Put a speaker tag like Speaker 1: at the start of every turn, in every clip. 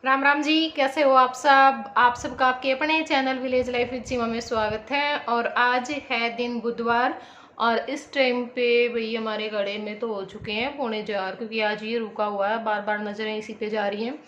Speaker 1: राम राम जी, कैसे हो आप सब। आप सबका आपके अपने चैनल विलेज लाइफ विद सीमा में स्वागत है। और आज है दिन बुधवार और इस टाइम पे भाई हमारे गड़े में तो हो चुके हैं 3:45, क्योंकि आज ये रुका हुआ है, बार बार नजरें इसी पे जा रही हैं।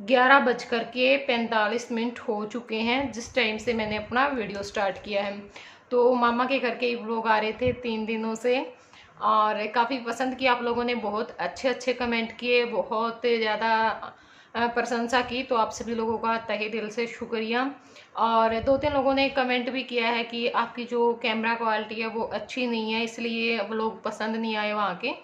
Speaker 1: 11:45 हो चुके हैं जिस टाइम से मैंने अपना वीडियो स्टार्ट किया है। तो मामा के घर के ही व्लॉग आ रहे थे 3 दिनों से और काफ़ी पसंद किया आप लोगों ने, बहुत अच्छे अच्छे कमेंट किए, बहुत ज़्यादा प्रशंसा की। तो आप सभी लोगों का तहे दिल से शुक्रिया। और 2-3 लोगों ने कमेंट भी किया है कि आपकी जो कैमरा क्वालिटी है वो अच्छी नहीं है, इसलिए अब लोग पसंद नहीं आए वहाँ के।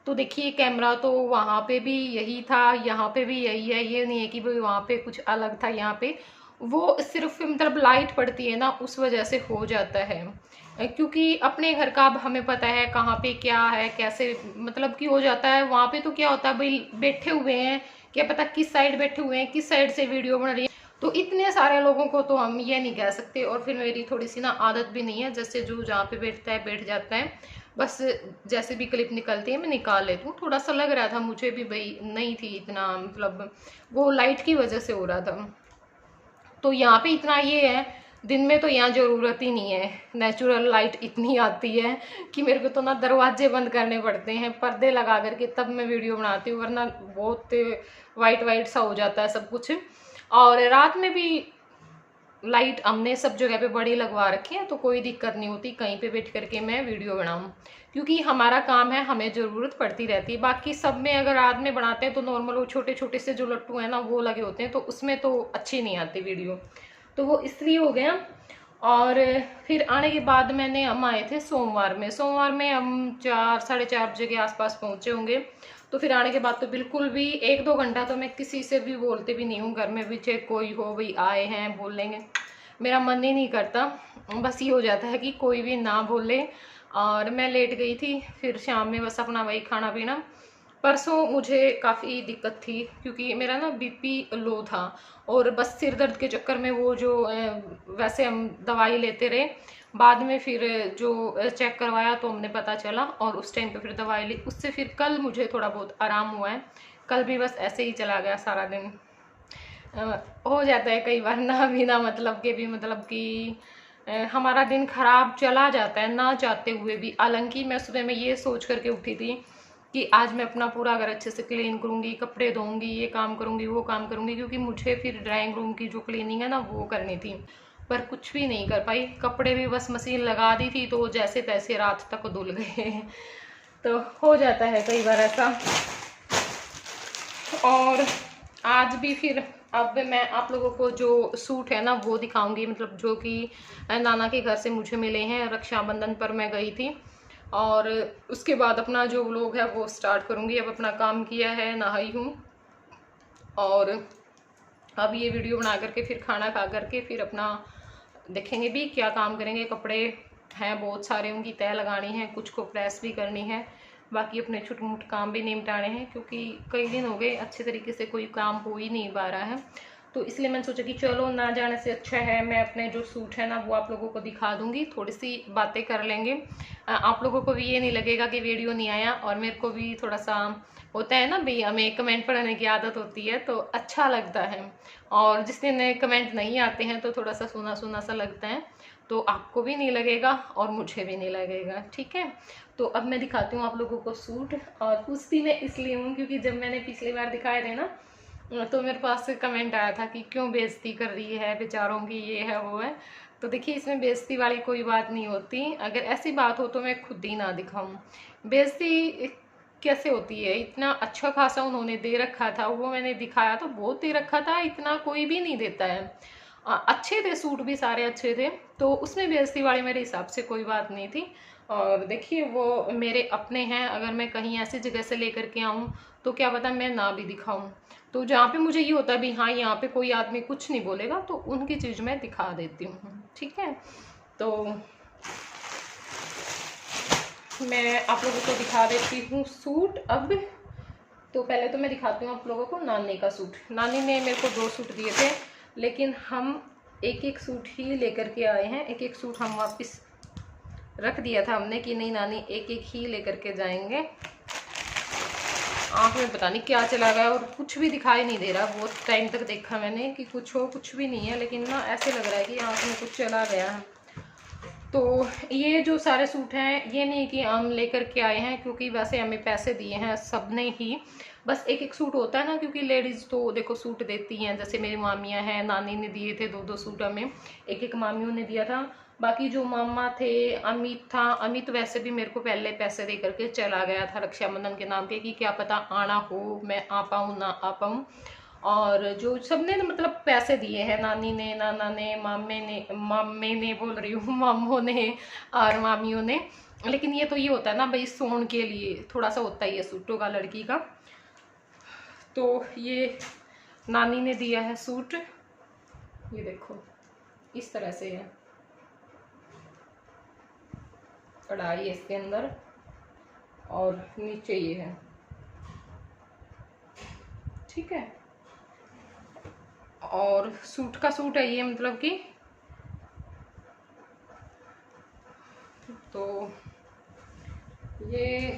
Speaker 1: तो देखिए, कैमरा तो वहाँ पे भी यही था, यहाँ पे भी यही है। ये नहीं है कि भाई वहाँ पे कुछ अलग था, यहाँ पे वो सिर्फ मतलब लाइट पड़ती है ना, उस वजह से हो जाता है। क्योंकि अपने घर का अब हमें पता है कहाँ पे क्या है, कैसे मतलब कि हो जाता है। वहाँ पे तो क्या होता है भाई, बैठे हुए हैं, क्या पता किस साइड बैठे हुए हैं, किस साइड से वीडियो बन रही है। तो इतने सारे लोगों को तो हम ये नहीं कह सकते। और फिर मेरी थोड़ी सी ना आदत भी नहीं है, जैसे जो जहाँ पे बैठता है बैठ जाता है, बस जैसे भी क्लिप निकलती है मैं निकाल लेती हूँ। थोड़ा सा लग रहा था मुझे भी भाई, नहीं थी इतना, मतलब वो लाइट की वजह से हो रहा था। तो यहाँ पे इतना ये है, दिन में तो यहाँ ज़रूरत ही नहीं है, नेचुरल लाइट इतनी आती है कि मेरे को तो ना दरवाजे बंद करने पड़ते हैं, पर्दे लगा करके तब मैं वीडियो बनाती हूँ, वरना बहुत वाइट वाइट सा हो जाता है सब कुछ। और रात में भी लाइट हमने सब जगह पे बड़ी लगवा रखी है, तो कोई दिक्कत नहीं होती कहीं पे बैठ करके मैं वीडियो बनाऊँ, क्योंकि हमारा काम है, हमें ज़रूरत पड़ती रहती है। बाकी सब में अगर रात में बनाते हैं तो नॉर्मल वो छोटे छोटे से जो लट्टू हैं ना वो लगे होते हैं, तो उसमें तो अच्छी नहीं आती वीडियो। तो वो इसलिए हो गया। और फिर आने के बाद हम आए थे सोमवार में हम 4-4:30 बजे के आसपास पहुंचे होंगे। तो फिर आने के बाद तो बिल्कुल भी 1-2 घंटा तो मैं किसी से भी बोलते भी नहीं हूँ, घर में भी चाहे कोई हो, भाई आए हैं बोल लेंगे, मेरा मन ही नहीं करता। बस ये हो जाता है कि कोई भी ना बोले। और मैं लेट गई थी, फिर शाम में बस अपना वही खाना पीना। परसों मुझे काफ़ी दिक्कत थी, क्योंकि मेरा ना बीपी लो था, और बस सिर दर्द के चक्कर में वो जो वैसे हम दवाई लेते रहे। बाद में फिर जो चेक करवाया तो हमने पता चला, और उस टाइम पे फिर दवाई ली, उससे फिर कल मुझे थोड़ा बहुत आराम हुआ है। कल भी बस ऐसे ही चला गया सारा दिन। हो जाता है कई बार ना बिना मतलब के भी, मतलब कि हमारा दिन खराब चला जाता है ना चाहते हुए भी। हालांकि मैं सुबह में ये सोच करके उठी थी कि आज मैं अपना पूरा घर अच्छे से क्लीन करूँगी, कपड़े धोऊंगी, ये काम करूँगी, वो काम करूँगी, क्योंकि मुझे फिर ड्राइंग रूम की जो क्लीनिंग है ना वो करनी थी। पर कुछ भी नहीं कर पाई, कपड़े भी बस मशीन लगा दी थी तो जैसे तैसे रात तक धुल गए। तो हो जाता है कई बार ऐसा। और आज भी फिर अब मैं आप लोगों को जो सूट है ना वो दिखाऊंगी, मतलब जो कि नाना के घर से मुझे मिले हैं, रक्षाबंधन पर मैं गई थी। और उसके बाद अपना जो व्लॉग है वो स्टार्ट करूंगी। अब अपना काम किया है, नहाई हूँ, और अब ये वीडियो बना करके फिर खाना खा करके फिर अपना देखेंगे भी क्या काम करेंगे। कपड़े हैं बहुत सारे, उनकी तह लगानी है, कुछ को प्रेस भी करनी है, बाकी अपने छोटे मोटे काम भी निपटाने हैं, क्योंकि कई दिन हो गए अच्छे तरीके से कोई काम हो ही नहीं पा रहा है। तो इसलिए मैंने सोचा कि चलो ना जाने से अच्छा है मैं अपने जो सूट है ना वो आप लोगों को दिखा दूंगी, थोड़ी सी बातें कर लेंगे। आप लोगों को भी ये नहीं लगेगा कि वीडियो नहीं आया, और मेरे को भी थोड़ा सा होता है ना भाई, हमें कमेंट पढ़ने की आदत होती है तो अच्छा लगता है। और जिस दिन कमेंट नहीं आते हैं तो थोड़ा सा सुना सुना सा लगता है, तो आपको भी नहीं लगेगा और मुझे भी नहीं लगेगा, ठीक है। तो अब मैं दिखाती हूँ आप लोगों को सूट। और पूछती मैं इसलिए हूँ क्योंकि जब मैंने पिछली बार दिखाए थे ना, तो मेरे पास कमेंट आया था कि क्यों बेइज्जती कर रही है बेचारों की, ये है वो है। तो देखिए, इसमें बेइज्जती वाली कोई बात नहीं होती, अगर ऐसी बात हो तो मैं खुद ही ना दिखाऊं। बेइज्जती कैसे होती है, इतना अच्छा खासा उन्होंने दे रखा था, वो मैंने दिखाया तो बहुत दे रखा था, इतना कोई भी नहीं देता है। अच्छे थे सूट भी, सारे अच्छे थे, तो उसमें बेइज्जती वाली मेरे हिसाब से कोई बात नहीं थी। और देखिए, वो मेरे अपने हैं, अगर मैं कहीं ऐसी जगह से लेकर के आऊँ तो क्या पता मैं ना भी दिखाऊं। तो जहाँ पे मुझे ये होता है भी हाँ यहाँ पे कोई आदमी कुछ नहीं बोलेगा, तो उनकी चीज़ मैं दिखा देती हूँ, ठीक है। तो मैं आप लोगों को दिखा देती हूँ सूट अब। तो पहले तो मैं दिखाती हूँ आप लोगों को नानी का सूट। नानी ने मेरे को 2 सूट दिए थे, लेकिन हम एक एक सूट ही लेकर के आए हैं। एक एक सूट हम वापस रख दिया था हमने कि नहीं नानी एक एक ही लेकर के जाएंगे। आँख में पता नहीं क्या चला गया और कुछ भी दिखाई नहीं दे रहा। बहुत टाइम तक देखा मैंने कि कुछ हो, कुछ भी नहीं है, लेकिन ना ऐसे लग रहा है कि आँख में कुछ चला गया है। तो ये जो सारे सूट हैं ये नहीं कि हम लेकर के आए हैं, क्योंकि वैसे हमें पैसे दिए हैं सब ने ही। बस एक एक सूट होता है ना, क्योंकि लेडीज़ तो देखो सूट देती हैं। जैसे मेरी मामियाँ हैं, नानी ने दिए थे 2-2 सूट हमें, एक एक मामियों ने दिया था। बाकी जो मामा थे, अमित था, अमित वैसे भी मेरे को पहले पैसे दे करके चला गया था रक्षाबंधन के नाम पे, कि क्या पता आना हो, मैं आ पाऊँ ना आ पाऊँ। और जो सबने मतलब पैसे दिए हैं, नानी ने, नाना ने, मामे ने बोल रही हूँ, मामों ने और मामियों ने। लेकिन ये तो ये होता है ना भाई, सोन के लिए थोड़ा सा होता ही है सूटों का लड़की का। तो ये नानी ने दिया है सूट, ये देखो इस तरह से है, कढ़ाई है इसके अंदर और नीचे ये है, ठीक है। और सूट का सूट है ये, मतलब कि तो ये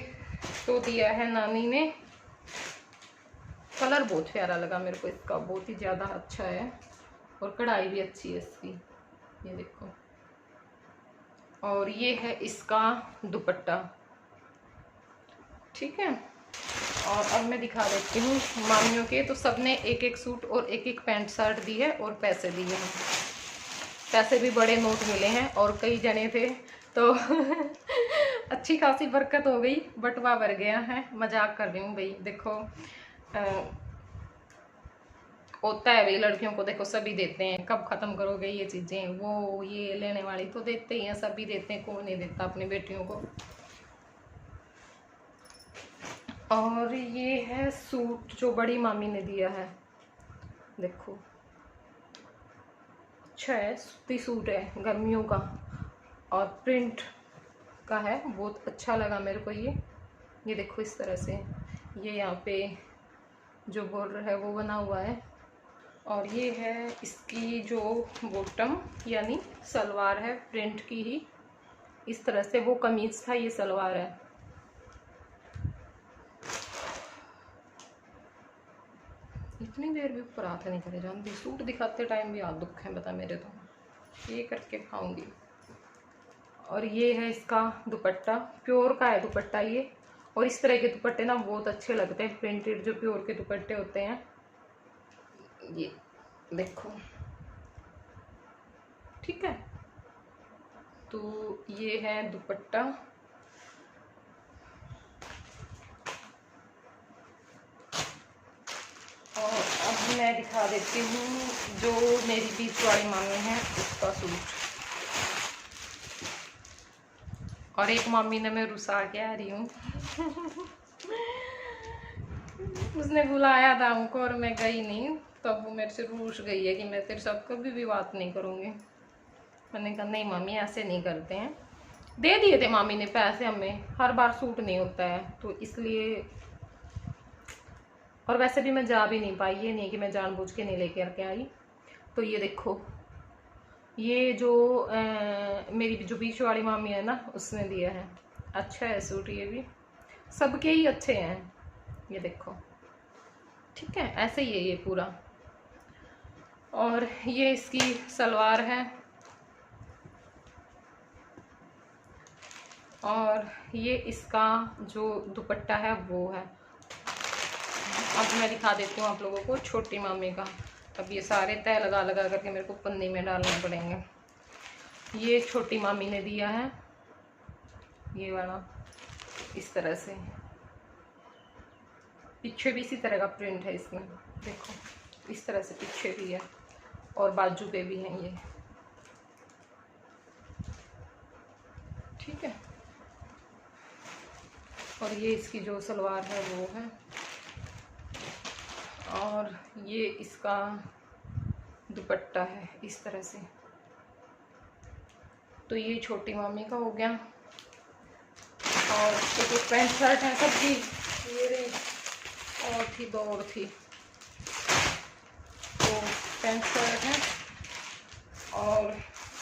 Speaker 1: तो दिया है नानी ने। कलर बहुत प्यारा लगा मेरे को इसका, बहुत ही ज़्यादा अच्छा है और कढ़ाई भी अच्छी है इसकी, ये देखो। और ये है इसका दुपट्टा, ठीक है। और अब मैं दिखा देती हूँ मामियों के। तो सबने एक एक सूट और एक एक पैंट शर्ट दी है और पैसे दिए हैं। पैसे भी बड़े नोट मिले हैं और कई जने थे तो अच्छी खासी बरकत हो गई, बटवा भर गया है। मजाक कर रही हूँ भाई, देखो होता है भाई, लड़कियों को देखो सभी देते हैं, कब ख़त्म करोगे ये चीज़ें, वो ये लेने वाली तो देते ही हैं, सभी देते हैं, कौन नहीं देता अपनी बेटियों को। और ये है सूट जो बड़ी मामी ने दिया है, देखो अच्छा है, सूती सूट है गर्मियों का और प्रिंट का है, बहुत अच्छा लगा मेरे को ये देखो इस तरह से, ये यहाँ पे जो बॉर्डर है वो बना हुआ है। और ये है इसकी जो बॉटम यानी सलवार है, प्रिंट की ही, इस तरह से। वो कमीज था, ये सलवार है। इतनी देर भी ऊपर हाथ नहीं करे जानती, सूट दिखाते टाइम भी हाथ दुख है, बता मेरे तो ये करके खाऊंगी। और ये है इसका दुपट्टा, प्योर का है दुपट्टा ये। और इस तरह के दुपट्टे ना बहुत अच्छे लगते हैं, प्रिंटेड जो प्योर के दुपट्टे होते हैं, ये देखो, ठीक है। तो ये है दुपट्टा। और अब मैं दिखा देती हूँ जो मेरी बीच वाली मामी है उसका सूट। और एक मामी ने मैं रुसा के आ रही हूँ उसने बुलाया था हमको और मैं गई नहीं, तब वो मेरे से रूठ गई है कि मैं तेरे साथ कभी भी बात नहीं करूँगी। मैंने कहा नहीं मामी ऐसे नहीं करते हैं। दे दिए थे मामी ने पैसे हमें, हर बार सूट नहीं होता है तो इसलिए। और वैसे भी मैं जा भी नहीं पाई, ये नहीं कि मैं जानबूझ के नहीं लेकर के आई। तो ये देखो, ये जो मेरी जो बीच वाली मामी है ना उसने दिया है, अच्छा है सूट, ये भी सबके ही अच्छे हैं, ये देखो, ठीक है। ऐसे ही है ये पूरा। और ये इसकी सलवार है और ये इसका जो दुपट्टा है वो है। अब मैं दिखा देती हूँ आप लोगों को छोटी मामी का। अब ये सारे तय लगा लगा करके मेरे को पन्नी में डालने पड़ेंगे। ये छोटी मामी ने दिया है, ये वाला इस तरह से, पीछे भी इसी तरह का प्रिंट है इसमें, देखो इस तरह से पीछे भी है और बाजू पे भी है ये, ठीक है। और ये इसकी जो सलवार है वो है। और ये इसका दुपट्टा है इस तरह से। तो ये छोटी मामी का हो गया। और एक पैंट शर्ट है सबकी, ये रही, और थी दो और थी, तो पैंट शर्ट है। और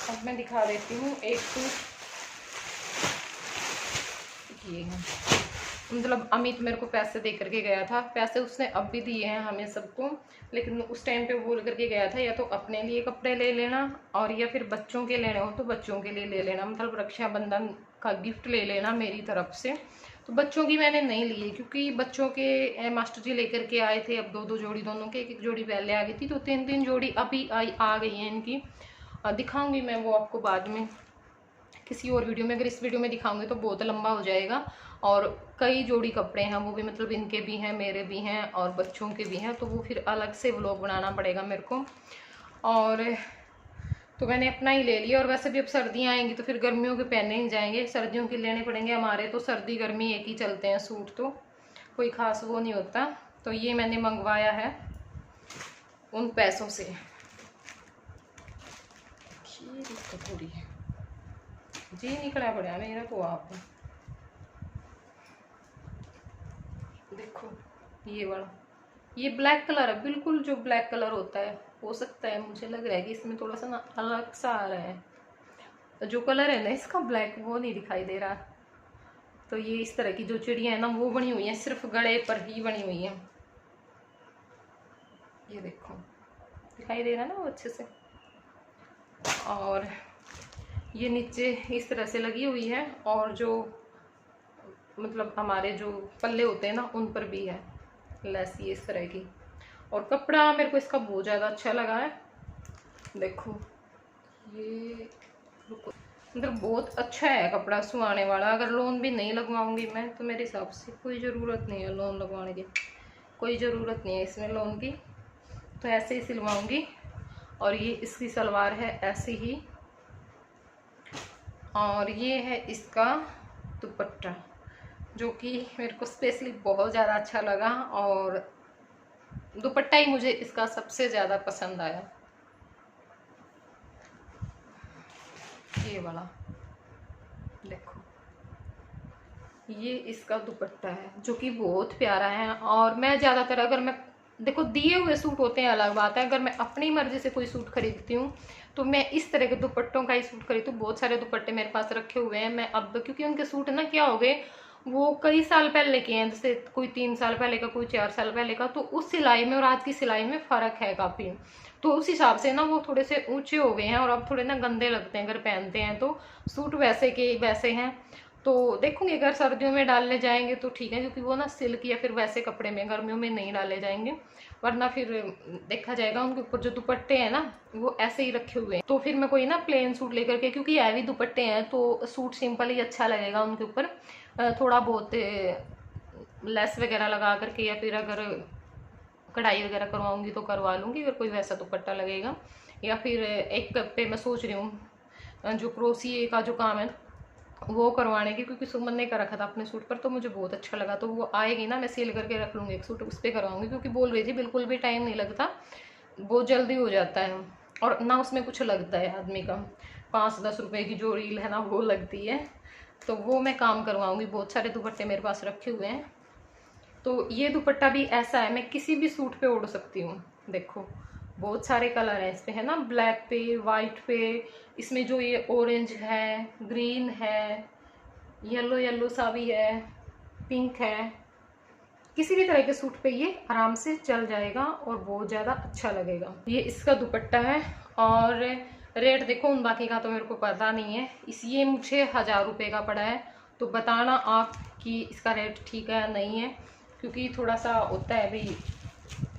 Speaker 1: अब मैं दिखा देती हूँ एक सूट, ये है मतलब अमित मेरे को पैसे दे करके गया था, पैसे उसने अब भी दिए हैं हमें सबको, लेकिन उस टाइम पे बोल करके गया था या तो अपने लिए कपड़े ले लेना और या फिर बच्चों के लेने हो तो बच्चों के लिए ले लेना, मतलब रक्षाबंधन का गिफ्ट ले लेना मेरी तरफ से। तो बच्चों की मैंने नहीं ली है क्योंकि बच्चों के मास्टर जी लेकर के आए थे, अब 2-2 जोड़ी दोनों के, एक जोड़ी पहले आ गई थी, तो 3-3 जोड़ी अभी आ गई हैं इनकी। दिखाऊंगी मैं वो आपको बाद में किसी और वीडियो में, अगर इस वीडियो में दिखाऊंगी तो बहुत लंबा हो जाएगा। और कई जोड़ी कपड़े हैं वो भी, मतलब इनके भी हैं, मेरे भी हैं और बच्चों के भी हैं, तो वो फिर अलग से व्लॉग बनाना पड़ेगा मेरे को। और तो मैंने अपना ही ले लिया, और वैसे भी अब सर्दियाँ आएंगी तो फिर गर्मियों के पहने ही जाएंगे, सर्दियों के लेने पड़ेंगे। हमारे तो सर्दी गर्मी एक ही चलते हैं सूट, तो कोई ख़ास वो नहीं होता। तो ये मैंने मंगवाया है उन पैसों से। थोड़ी जी निकला पड़ा मेरा तो, आप देखो ये वाला, ये ब्लैक कलर है बिल्कुल, जो ब्लैक कलर होता है, हो सकता है मुझे लग रहा है कि इसमें थोड़ा सा ना अलग सा आ रहा है, तो जो कलर है ना इसका ब्लैक वो नहीं दिखाई दे रहा। तो ये इस तरह की जो चिड़िया है ना वो बनी हुई है, सिर्फ गले पर ही बनी हुई है, ये देखो दिखाई दे रहा है ना वो अच्छे से। और ये नीचे इस तरह से लगी हुई है, और जो मतलब हमारे जो पल्ले होते हैं ना उन पर भी है लेस ये इस तरह की। और कपड़ा मेरे को इसका बहुत ज़्यादा अच्छा लगा है, देखो ये मतलब बहुत अच्छा है कपड़ा, सुहाने वाला। अगर लोन भी नहीं लगवाऊंगी मैं तो मेरे हिसाब से कोई ज़रूरत नहीं है लोन लगवाने की, कोई ज़रूरत नहीं है इसमें लोन की, तो ऐसे ही सिलवाऊंगी। और ये इसकी सलवार है ऐसे ही, और ये है इसका दुपट्टा जो कि मेरे को स्पेशली बहुत ज़्यादा अच्छा लगा, और दुपट्टा ही मुझे इसका सबसे ज़्यादा पसंद आया, ये वाला देखो, ये इसका दुपट्टा है जो कि बहुत प्यारा है। और मैं ज़्यादातर अगर मैं देखो दिए हुए सूट होते हैं अलग बात है, अगर मैं अपनी मर्जी से कोई सूट खरीदती हूँ तो मैं इस तरह के दुपट्टों का ही सूट खरीदती हूँ। बहुत सारे दुपट्टे मेरे पास रखे हुए हैं मैं अब, क्योंकि उनके सूट ना क्या हो गए, वो कई साल पहले के हैं, जैसे कोई 3 साल पहले का, कोई 4 साल पहले का, तो उस सिलाई में और आज की सिलाई में फ़र्क है काफ़ी। तो उस हिसाब से ना वो थोड़े से ऊंचे हो गए हैं और अब थोड़े ना गंदे लगते हैं अगर पहनते हैं तो। सूट वैसे के वैसे हैं, तो देखूंगी अगर सर्दियों में डालने जाएंगे तो ठीक है, क्योंकि वो ना सिल्क या फिर वैसे कपड़े में गर्मियों में नहीं डाले जाएंगे, वरना फिर देखा जाएगा उनके ऊपर जो दुपट्टे हैं ना वो ऐसे ही रखे हुए हैं। तो फिर मैं कोई ना प्लेन सूट लेकर के, क्योंकि हैवी दुपट्टे हैं तो सूट सिंपल ही अच्छा लगेगा उनके ऊपर, थोड़ा बहुत लेस वगैरह लगा करके, या फिर अगर कढ़ाई वगैरह करवाऊंगी तो करवा लूँगी अगर कोई वैसा दुपट्टा लगेगा। या फिर एक पे मैं सोच रही हूँ जो क्रोशिये का जो काम है वो करवाने की, क्योंकि सुमन ने कर रखा था अपने सूट पर तो मुझे बहुत अच्छा लगा, तो वो आएगी ना मैं सेल करके रख लूँगी एक सूट, उस पर करवाऊँगी, क्योंकि बोल रही थी बिल्कुल भी टाइम नहीं लगता, बहुत जल्दी हो जाता है और ना उसमें कुछ लगता है आदमी का, 5-10 रुपए की जो रील है ना वो लगती है, तो वो मैं काम करवाऊँगी। बहुत सारे दुपट्टे मेरे पास रखे हुए हैं। तो ये दुपट्टा भी ऐसा है मैं किसी भी सूट पे ओढ़ सकती हूँ, देखो बहुत सारे कलर हैं इस पे है ना, ब्लैक पे, वाइट पे, इसमें जो ये ऑरेंज है, ग्रीन है, येलो येलो सा भी है, पिंक है, किसी भी तरह के सूट पे ये आराम से चल जाएगा और बहुत ज़्यादा अच्छा लगेगा। ये इसका दुपट्टा है, और रेट देखो उन बाकी का तो मेरे को पता नहीं है, ये मुझे 1000 रुपये का पड़ा है, तो बताना आप कि इसका रेट ठीक है या नहीं है, क्योंकि थोड़ा सा होता है भाई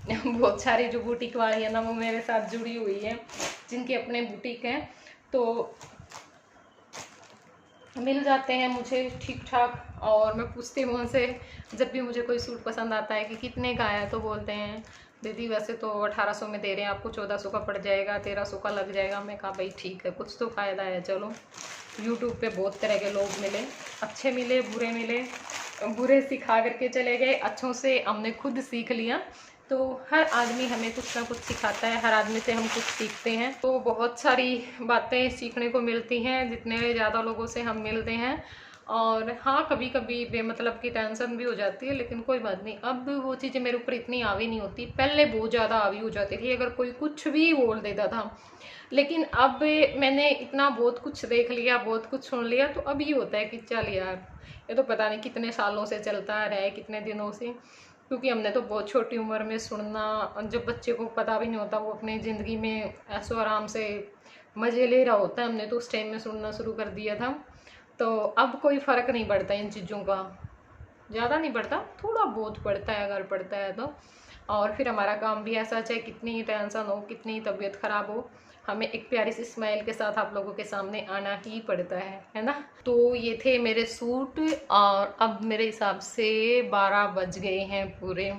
Speaker 1: बहुत सारी जो बुटीक वाली है ना वो मेरे साथ जुड़ी हुई है, जिनके अपने बुटीक हैं, तो मिल जाते हैं मुझे ठीक ठाक। और मैं पूछती हूँ उनसे जब भी मुझे कोई सूट पसंद आता है कि कितने का है, तो बोलते हैं दीदी वैसे तो 1800 में दे रहे हैं, आपको 1400 का पड़ जाएगा, 1300 का लग जाएगा। मैं कहा भाई ठीक है, कुछ तो फ़ायदा है। चलो यूट्यूब पे बहुत तरह के लोग मिले, अच्छे मिले, बुरे मिले, बुरे सिखा करके चले गए, अच्छों से हमने खुद सीख लिया। तो हर आदमी हमें कुछ ना कुछ सिखाता है, हर आदमी से हम कुछ सीखते हैं, तो बहुत सारी बातें सीखने को मिलती हैं जितने ज़्यादा लोगों से हम मिलते हैं। और हाँ, कभी कभी बेमतलब की टेंशन भी हो जाती है, लेकिन कोई बात नहीं। अब वो चीज़ें मेरे ऊपर इतनी हावी नहीं होती, पहले बहुत ज़्यादा हावी हो जाती थी, अगर कोई कुछ भी बोल देता था। लेकिन अब मैंने इतना बहुत कुछ देख लिया, बहुत कुछ सुन लिया, तो अब ये होता है कि चल यार, ये तो पता नहीं कितने सालों से चलता आ रहा है, कितने दिनों से। क्योंकि हमने तो बहुत छोटी उम्र में सुनना, जब बच्चे को पता भी नहीं होता, वो अपनी ज़िंदगी में ऐसो आराम से मज़े ले रहा होता है, हमने तो उस टाइम में सुनना शुरू कर दिया था। तो अब कोई फ़र्क नहीं पड़ता इन चीज़ों का, ज़्यादा नहीं पड़ता, थोड़ा बहुत पड़ता है अगर पड़ता है तो। और फिर हमारा काम भी ऐसा, चाहे कितनी टेंशन हो, कितनी तबीयत ख़राब हो, हमें एक प्यारी सी स्माइल के साथ आप लोगों के सामने आना ही पड़ता है ना। तो ये थे मेरे सूट, और अब मेरे हिसाब से 12 बज गए हैं पूरे।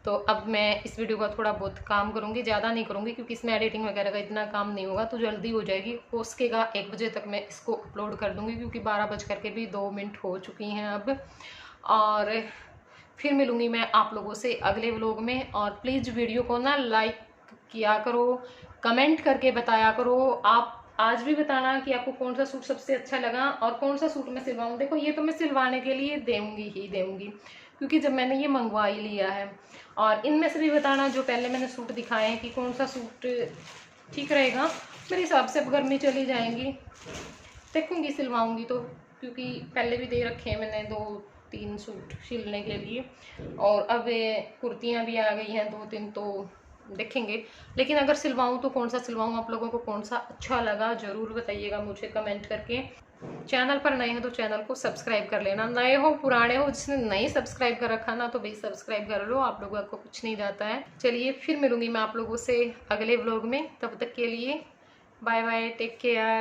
Speaker 1: तो अब मैं इस वीडियो का थोड़ा बहुत काम करूँगी, ज़्यादा नहीं करूँगी, क्योंकि इसमें एडिटिंग वगैरह का इतना काम नहीं होगा, तो जल्दी हो जाएगी। हो सकेगा 1 बजे तक मैं इसको अपलोड कर दूँगी, क्योंकि 12 बज करके भी 2 मिनट हो चुकी हैं अब। और फिर मिलूँगी मैं आप लोगों से अगले व्लॉग में। और प्लीज़ वीडियो को ना लाइक किया करो, कमेंट करके बताया करो। आप आज भी बताना कि आपको कौन सा सूट सबसे अच्छा लगा और कौन सा सूट मैं सिलवाऊँ। देखो, ये तो मैं सिलवाने के लिए देऊँगी ही देऊँगी, क्योंकि जब मैंने ये मंगवा ही लिया है। और इनमें से भी बताना, जो पहले मैंने सूट दिखाए हैं, कि कौन सा सूट ठीक रहेगा। मेरे हिसाब से अब गर्मी चली जाएंगी, देखूँगी सिलवाऊँगी तो, क्योंकि पहले भी दे रखे हैं मैंने 2-3 सूट सिलने के लिए। और अब कुर्तियाँ भी आ गई हैं 2-3, तो देखेंगे। लेकिन अगर सिलवाऊँ तो कौन सा सिलवाऊँ, आप लोगों को कौन सा अच्छा लगा ज़रूर बताइएगा मुझे कमेंट करके। चैनल पर नए हो तो चैनल को सब्सक्राइब कर लेना, नए हो पुराने हो, जिसने नहीं सब्सक्राइब कर रखा ना, तो भाई सब्सक्राइब कर लो, आप लोगों को कुछ नहीं जाता है। चलिए, फिर मिलूंगी मैं आप लोगों से अगले व्लॉग में, तब तक के लिए बाय बाय, टेक केयर।